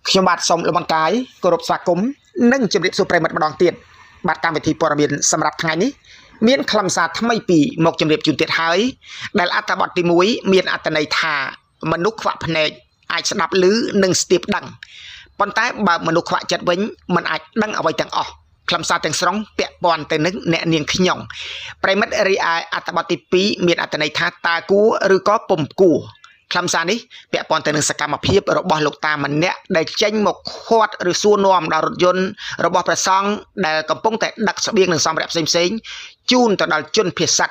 ខ្ញុំបាទសូមលំអរកាយគោរពស្វាគមន៍និងជម្រាបសួរប្រិមិត្តម្ដងទៀតបាទកម្មវិធីព័ត៌មានសម្រាប់ថ្ងៃនេះមានខ្លឹមសារថ្មីពីមកជម្រាបជូនទៀតហើយដែលអត្ថបទទី1មានអត្ថន័យថាមនុស្សខ្វាក់ភ្នែកអាចស្ដាប់ឮនិងស្ទាបដឹងប៉ុន្តែបើមនុស្សខ្វាក់ចិត្តវិញមិនអាចដឹងអ្វីទាំងអស់ខ្លឹមសារទាំងស្រុងពាក់ព័ន្ធទៅនឹងអ្នកនាងខ្ញុំប្រិមិត្តរីឯអត្ថបទទី2មានអត្ថន័យថាតើគួរឬក៏ពុំគួរខ្លឹមសារនេះពាក់ព័ន្ធទៅនឹងសកម្មភាពរបស់លោកតាម្នាក់ដែលចេញមកខាត់ឬសួរនាំដល់រថយន្តរបស់ព្រះសង្ឃដែលកំពុងតែដឹកស្បៀងនិងសម្ភារៈផ្សេងៗជូនទៅដល់ជនភៀសសឹក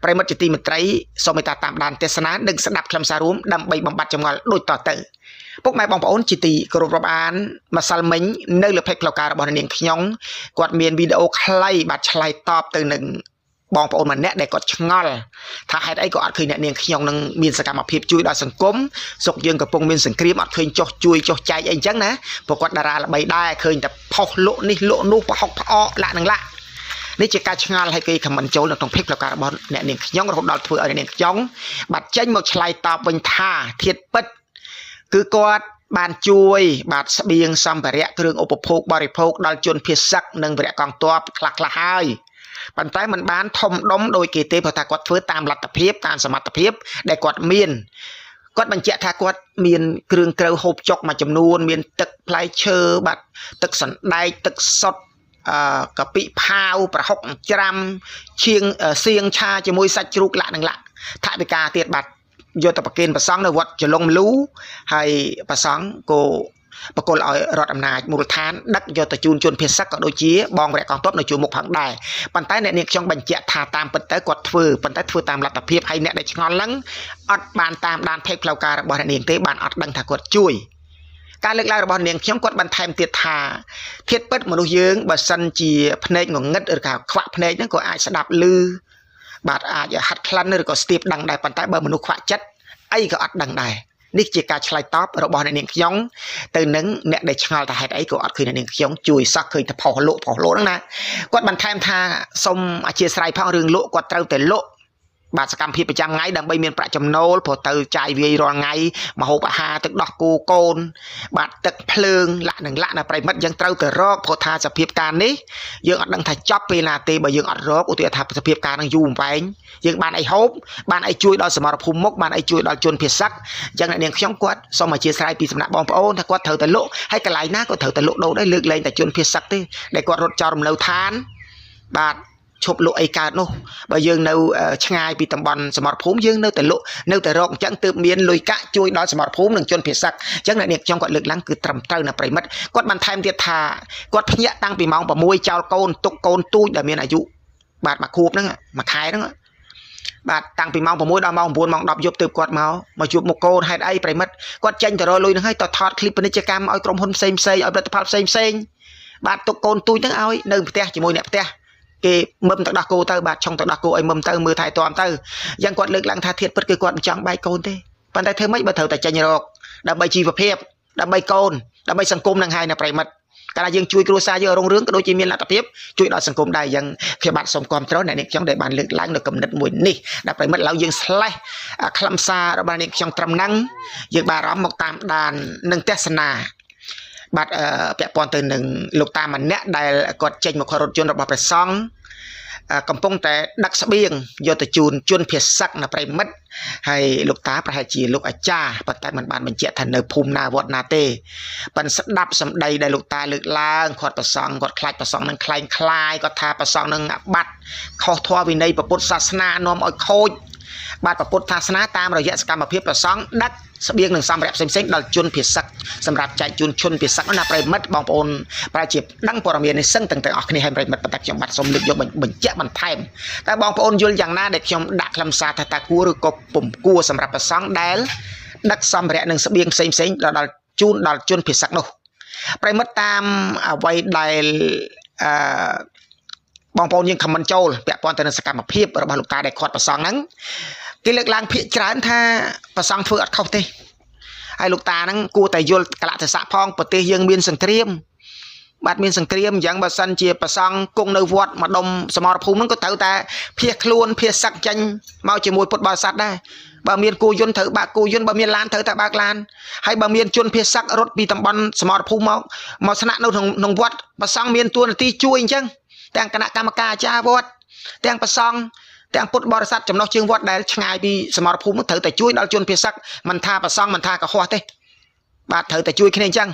ប្រិមិត្តជាទីមេត្រីសូមមេត្តាតាមដានទេសនានិងស្ដាប់ខ្លឹមសាររួមដើម្បីបំបត្តិចម្ងល់ដូចតទៅពុកម៉ែបងប្អូនជាទីគោរពរាប់អានម្សិលមិញនៅលើเพจផ្លូវការរបស់នាងខ្ញុំគាត់មានវីដេអូខ្លីបាទឆ្លើយតបទៅនឹងបងប្អូនម្នាក់ដែលគាត់ឆ្ងល់ថាហេតុអីក៏អត់ឃើញអ្នកនាងខ្ញុំនឹងមានសកម្មភាពជួយដល់សង្គមសុកយើងកំពុងមានសង្គ្រាមអត់ឃើញចោះជួយចោះចែកអីអញ្ចឹងណាព្រោះគាត់តារាល្បីដែរឃើញតែផុសលក់នេះលក់នោះប្រហុកផ្អកលាក់នឹងលាក់នេះជាការឆ្ងល់ឲ្យគេខមមិនចូលនៅក្នុងเพจផ្លូវការរបស់អ្នកនាងខ្ញុំរហូតដល់ធ្វើឲ្យអ្នកនាងខ្ញុំបាទចេញមកឆ្លើយតបវិញថាធៀបពិតគឺគាត់បានជួយបាទស្បៀងសម្ភារៈគ្រឿងឧបភោគបរិភោគដល់ជនភៀសសឹកនិងវរៈកងទ័ពខ្លះៗហើយប៉ុន្តែมันបានធំដុំដោយគេទេព្រោះថាគាត់ធ្វើតាមលទ្ធភាពតាមសមត្ថភាពដែលគាត់មានគាត់បញ្ជាក់ថាគាត់មានគ្រឿងក្រៅហូបចុកមួយចំនួនមានទឹកផ្លែឈើបាទទឹកសណ្ដែកទឹកសុទ្ធកាពិផាវប្រហុកច្រាំឈៀងសៀងឆាជាមួយសាច់ជ្រូកលាក់នឹងលាក់ថវិកាទៀតបាទយកទៅប្រគេនព្រះសង្ឃនៅវត្តចលងមលូហើយព្រះសង្ឃក៏បកគលឲ្យរដ្ឋអំណាចមូលដ្ឋានដឹកយកទៅជូនជនភៀសសឹកក៏ដូចជាបងវរៈកងទ័ពនៅជួរមុខផងដែរប៉ុន្តែអ្នកនាងខ្ញុំបញ្ជាក់ថាតាមពិតទៅគាត់ធ្វើប៉ុន្តែធ្វើតាមលទ្ធភាពហើយអ្នកដែលឆ្ងល់ហ្នឹងអត់បានតាមដានเพจផ្លូវការរបស់អ្នកនាងទេបានអត់ដឹងថាគាត់ជួយការលើកឡើងរបស់នាងខ្ញុំគាត់បន្ថែមទៀតថាធៀបពិតមនុស្សយើងបើសិនជាភ្នែកងងឹតឬក៏ខ្វាក់ភ្នែកហ្នឹងក៏អាចស្ដាប់ឮបាទអាចហាត់ក្លិនឬក៏ស្ទាបដឹងដែរប៉ុន្តែបើមនុស្សខ្វាក់ចិត្តអីក៏អត់ដឹងដែរនេះជាការឆ្លើយតបរបស់អ្នកនាងខ្ញុំទៅនឹងអ្នកដែលឆ្ងល់ថាហេតុអីក៏អត់ឃើញអ្នកនាងខ្ញុំជួយសោះឃើញតែផុសលក់ហ្នឹងណាគាត់បន្ថែមថាសូមអធិស្ឋានផងរឿងលក់គាត់ត្រូវតែលក់បាទសកម្មភាពប្រចាំថ្ងៃដើម្បីមានប្រាក់ចំណូលព្រោះទៅចាយវាយរាល់ថ្ងៃម្ហូបអាហារទឹកដោះគោកូនបាទទឹកភ្លើងលាក់នឹងលាក់ណាប្រិមិត្តយើងត្រូវទៅរកព្រោះថាសភាពការនេះយើងអត់ដឹងថាចប់ពេលណាទេបើយើងអត់រកឧទាហរណ៍ថាសភាពការនឹងយូរអង្វែងយើងបានអីហូបបានអីជួយដល់សមរភូមិមុខបានអីជួយដល់ជនភៀសសឹកអញ្ចឹងអ្នកនាងខ្ញុំគាត់សូមអធិស្ឋានពីសំណាក់បងប្អូនថាគាត់ត្រូវតែលក់ហើយកន្លែងណាក៏ត្រូវតែលក់ដូរដែរលើកលែងតែជនភៀសសឹកទេដែលគាត់រត់ចោលរំនៅឋានបាទឈប់លក់អីកើតនោះបើយើងនៅឆ្ងាយពីតំបន់សមរភូមិយើងនៅតែលក់នៅតែរកអញ្ចឹងទើបមានលុយកាក់ជួយដល់សមរភូមិនិងជនភៀសសឹកអញ្ចឹងអ្នកនាងខ្ញុំគាត់លើកឡើងគឺត្រឹមត្រូវណាប្រិមិត្តគាត់បន្ថែមទៀតថាគាត់ភ្ញាក់តាំងពីម៉ោង6ចោលកូនទុកកូនទូចដែលមានអាយុបាទមួយខួបហ្នឹងមួយខែហ្នឹងបាទតាំងពីម៉ោង6ដល់ម៉ោង9ម៉ោង10យប់ទើបគាត់មកជួបមុខកូនហេតុអីប្រិមិត្តគាត់ចេញទៅរកលុយហ្នឹងហើយទៅថតឃ្លីបពាណិជ្ជកម្មឲ្យក្រុមហ៊ុនផ្សេងៗឲ្យផលិតផលផ្សេងៗបាទទុកកូនទូចហ្នឹងឲ្យនៅផ្ទះជាមួយអ្នកផ្ទះគេមឹមទឹកដោះគោទៅបាទឆុងទឹកដោះគោឲ្យមឹមទៅមើលថែទាំទៅយ៉ាងគាត់លើកឡើងថាធៀបពិតគឺគាត់មិនចង់បែកកូនទេប៉ុន្តែធ្វើម៉េចបើត្រូវតែចេញរកដើម្បីជីវភាពដើម្បីកូនដើម្បីសង្គមនឹងហើយណាប្រិមិត្តកាលណាយើងជួយគ្រួសារយើងរុងរឿងក៏ដូចជាមានលទ្ធភាពជួយដល់សង្គមដែរយ៉ាងខ្ញុំបាទសូមគាំទ្រអ្នកនាងខ្ញុំដែលបានលើកឡើងនៅគំនិតមួយនេះដែលប្រិមិត្តឡើយយើងស្លេះខ្លឹមសាររបស់អ្នកខ្ញុំត្រឹមហ្នឹងយើងបានអារម្មណ៍មកតាមដាននឹងទស្សនាបាទពាក់ព័ន្ធទៅនឹងលោកតាម្នាក់ដែលគាត់ចេញមករថយន្តរបស់ព្រះសង្ឃកំពុងតែដឹកស្បៀងយកទៅជូនជនភៀសសឹកនៅប្រិមិត្តហើយលោកតាប្រហែលជាលោកអាចារ្យប៉ុន្តែមិនបានបញ្ជាក់ថានៅភូមិណាវត្តណាទេប៉ុន្តែស្ដាប់សម្ដីដែលលោកតាលើកឡើងគាត់ប្រសង់គាត់ខ្លាចប្រសង់នឹងខ្លែងខ្លាយគាត់ថាប្រសង់នឹងអាបត្តិខុសធម៌វិន័យពុទ្ធសាសនានាំឲ្យខូចបាទពុទ្ធសាសនាតាមរយៈសកម្មភាពប្រសង់ដឹកស្បៀងនឹងសម្ភារៈផ្សេងៗដល់ជនភៀសសឹកសម្រាប់ចែកជូនជនភៀសសឹកណាប្រិមិត្តបងប្អូនប្រហែលជាដឹងព័ត៌មាននេះសឹងទាំងអស់គ្នាហើយប្រិមិត្តប៉ុន្តែខ្ញុំបាទសូមលើកយកបញ្ជាក់បន្ថែមតែបងប្អូនយល់យ៉ាងណាដែលខ្ញុំដាក់ខ្លឹមសារថាតើគួរឬក៏ពុំគួរសម្រាប់ប្រសង់ដែលដឹកសម្ភារៈនឹងស្បៀងផ្សេងៗដល់ជូនដល់ជនភៀសសឹកនោះប្រិមិត្តតាមអ្វីដែលបងប្អូនយើងខមមិនចូលពាក់ព័ន្ធទៅនឹងសកម្មភាពរបស់លោកតាដែលខាត់ប្រសង់ហ្នឹងគេលើកឡើងភាគច្រើនថាប្រសង់ធ្វើអត់ខុសទេហើយលោកតាហ្នឹងគួរតែយល់កលៈទេសៈផងប្រទេសយើងមានសង្គ្រាម បាទមានសង្គ្រាមអញ្ចឹងបើសិនជាប្រសង់គង់នៅវត្តម្ដុំសមរភូមិហ្នឹងក៏ត្រូវតែភៀសខ្លួនភៀសសឹកចេញមកជាមួយពុទ្ធបរិស័ទដែរបើមានគោយន្តត្រូវបើកគោយន្តបើមានឡានត្រូវតែបើកឡានហើយបើមានជនភៀសសឹករត់ពីតំបន់សមរភូមិមកស្នាក់នៅក្នុងវត្តប្រសង់មានតួនាទីជួយអញ្ចឹងទាំងគណៈកម្មការអាចារ្យវត្តទាំងប្រសង់ទាំងពុទ្ធបរិស័ទចំណុះជើងវត្តដែលឆ្ងាយពីសមរភូមិត្រូវតែជួយដល់ជនភៀសសឹកមិនថាប្រសង់មិនថាកុហកទេបាទត្រូវតែជួយគ្នាអញ្ចឹង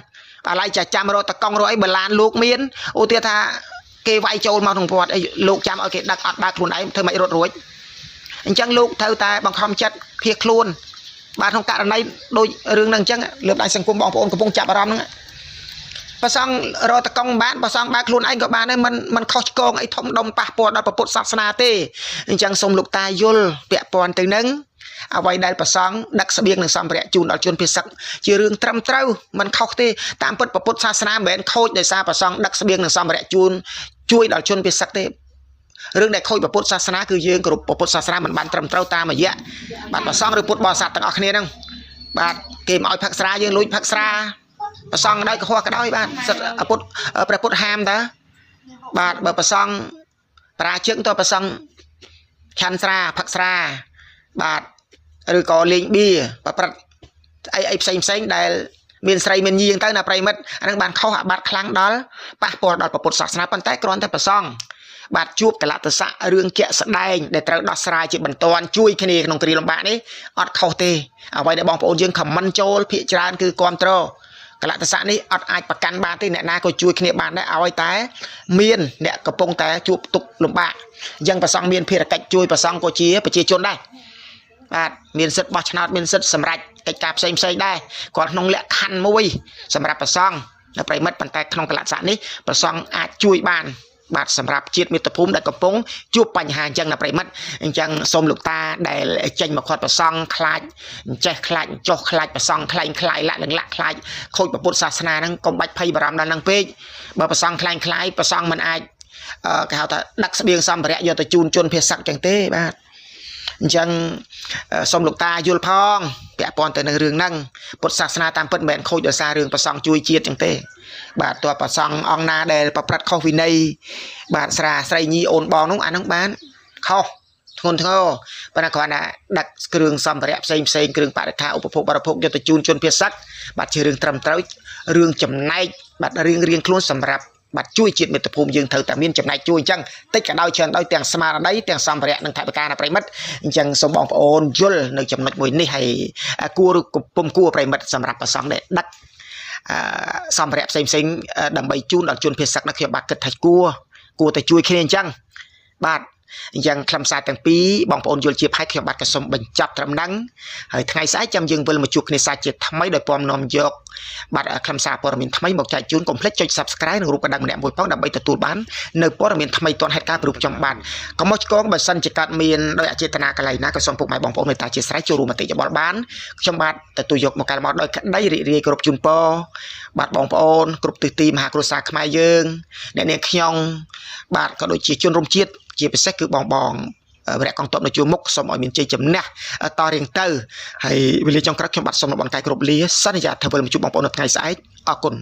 អាឡ័យចាំរត់តកង់រត់អីបើឡានលោកមានឧទាហរណ៍ថាគេវាយចូលមកក្នុងវត្តអីលោកចាំឲ្យគេដឹកអត់បើកខ្លួនឯងធ្វើមិនរត់រួចអញ្ចឹងលោកត្រូវតែបង្ខំចិត្តភៀសខ្លួនបាទក្នុងករណីដូចរឿងហ្នឹងអញ្ចឹងលើកដៃសង្គមបងប្អូនកំពុងចាប់អារម្មណ៍ហ្នឹងប្រសង់រត់តកង់បានប្រសង់បើកខ្លួនឯងក៏បានដែរมันខុសឆ្គងអីធំដុំប៉ះពាល់ដល់ពុទ្ធសាសនាទេអញ្ចឹងសូមលោកតាយល់ពាក់ព័ន្ធទៅនឹងអ្វីដែលប្រសង់ដឹកស្បៀងនិងសម្ភារៈជូនដល់ជនភៀសសឹកជារឿងត្រឹមត្រូវมันខុសទេតាមពុទ្ធសាសនាមិនមែនខូចដោយសារប្រសង់ដឹកស្បៀងនិងសម្ភារៈជូនជួយដល់ជនភៀសសឹកទេរឿងដែលខូចពុទ្ធសាសនាគឺយើងគោរពពុទ្ធសាសនាមិនបានត្រឹមត្រូវតាមរយៈបាទប្រសង់ឬពុទ្ធបរិស័ទទាំងអស់គ្នាហ្នឹងបាទគេមកឲ្យផឹកស្រាយើងលួចផឹកស្រាប្រសង់ដោយកុហកក៏ដោយបាទសិទ្ធពុទ្ធព្រះពុទ្ធហាមតើបាទបើប្រសង់ប្រាជឹកទៅប្រសង់ឆាន់ស្រាផឹកស្រាបាទឬក៏លេងបៀប្រព្រឹត្តអីផ្សេងដែលមានស្រីមានញៀងទៅណាប្រិមិត្តអានឹងបានខុសអាបត្តិខ្លាំងដល់ប៉ះពាល់ដល់ពុទ្ធសាសនាប៉ុន្តែគ្រាន់តែប្រសង់បាទជួបកលៈទេសៈរឿងជាក់ស្ដែងដែលត្រូវដោះស្រាយជាបន្ទាន់ជួយគ្នាក្នុងគ្រាលំបាកនេះអត់ខុសទេអ្វីដែលបងប្អូនយើងខមមិនចូលភាកច្រើនគឺគ្រប់គ្រងកលៈទេសៈនេះអត់អាចប្រកាន់បានទេអ្នកណាក៏ជួយគ្នាបានដែរឲ្យតែមានអ្នកកំពុងតែជួបទុក្ខលំបាកអញ្ចឹងប្រសង់មានភារកិច្ចជួយប្រសង់ក៏ជាប្រជាជនដែរបាទមានសិទ្ធិបោះឆ្នោតមានសិទ្ធិសម្រេចកិច្ចការផ្សេងដែរគាត់ក្នុងលក្ខខណ្ឌមួយសម្រាប់ប្រសង់នៅប្រិមិត្តប៉ុន្តែក្នុងកលៈទេសៈនេះប្រសង់អាចជួយបានបាទសម្រាប់ជាតិមាតុភូមិដែលកំពុងជួបបញ្ហាអញ្ចឹងណាប្រិមិត្តអញ្ចឹងសូមលោកតាដែលចេញមកខាត់ប្រសង់ខ្លាចចេះខ្លាចចុះខ្លាចប្រសង់ខ្លាយលាក់នឹងលាក់ខ្លាចខូចពុទ្ធសាសនាហ្នឹងកុំបាច់ភ័យបារម្ភដល់ហ្នឹងពេកបើប្រសង់ខ្លាយប្រសង់មិនអាចគេហៅថាដឹកស្បៀងសម្ភារៈយកទៅជូនជនភេសសឹកអញ្ចឹងទេបាទអញ្ចឹងសូមលោកតាយល់ផងពាក់ព័ន្ធទៅនឹងរឿងហ្នឹងពុទ្ធសាសនាតាមពិតមិនមែនខូចដោយសាររឿងប្រសង់ជួយជាតិអញ្ចឹងទេបាទតើប្រសង់អង្គណាដែលប្រព្រឹត្តខុសវិន័យបាទស្រីញីអូនបងនោះអានឹងបានខុសធ្ងន់ធ្ងរប៉ុន្តែគ្រាន់តែដឹកគ្រឿងសម្ភារៈផ្សេងគ្រឿងបរិក្ខារឧបភោគបរិភោគយកទៅជូនជនភេសសឹកបាទជារឿងត្រឹមត្រូវរឿងចំណែកបាទរៀងខ្លួនសម្រាប់បាទជួយជាតិមាតុភូមិយើងត្រូវតែមានចំណែកជួយអញ្ចឹងតិចក៏ដោយច្រើនដោយទាំងស្មារតីទាំងសម្ភារៈនិងថវិកាណាប្រិមិត្តអញ្ចឹងសូមបងប្អូនយល់នៅចំណុចមួយនេះហើយគួរឬពុំគួរប្រិមិត្តសម្រាប់ប្រសង់ដែលដឹកសម្ភារៈផ្សេងដើម្បីជូនដល់ជនភេសសឹកណាខ្ញុំបាទគិតថាគួរតែជួយគ្នាអញ្ចឹងបាទអញ្ចឹងខ្លឹមសារទាំងពីរបងប្អូនយល់ជាផែខ្ញុំបាទក៏សូមបញ្ចប់ត្រឹមហ្នឹងហើយថ្ងៃស្អែកចាំយើងវិលមកជួបគ្នាសាជាថ្មីដោយពំនាំយកបាទខ្លឹមសារព័ត៌មានថ្មីមកចែកជូនកុំភ្លេចចុច Subscribe និងរូបកណ្ដឹងម្នាក់មួយផងដើម្បីទទួលបាននៅព័ត៌មានថ្មីទាន់ហេតុការណ៍ពីរូបខ្ញុំបាទកុំមកឆ្កងបើសិនជាកើតមានដោយអចេតនាកន្លែងណាក៏សូមពុកម៉ែបងប្អូនមេត្តាជាស្រ័យចូលរួមមតិយោបល់បានខ្ញុំបាទទទួលយកមកកាលមកដោយក្តីរីករាយគោរពជូនពរបាទបងប្អូនគ្រប់ទិសទីមហាគ្រួសារខ្មែរយើងអ្នកនាងខ្ញុំបាទក៏ដូចជាជនរួមជាតិជាពិសេសគឺបងវរៈកងទ័ពនៅជួរមុខសូមឲ្យមានជ័យជំនះតរៀងទៅហើយវេលាចុងក្រោយខ្ញុំបាទសូមលំអរកាយគ្រប់លាសន្យាថាវិលមកជួបបងប្អូននៅថ្ងៃស្អែកអរគុណ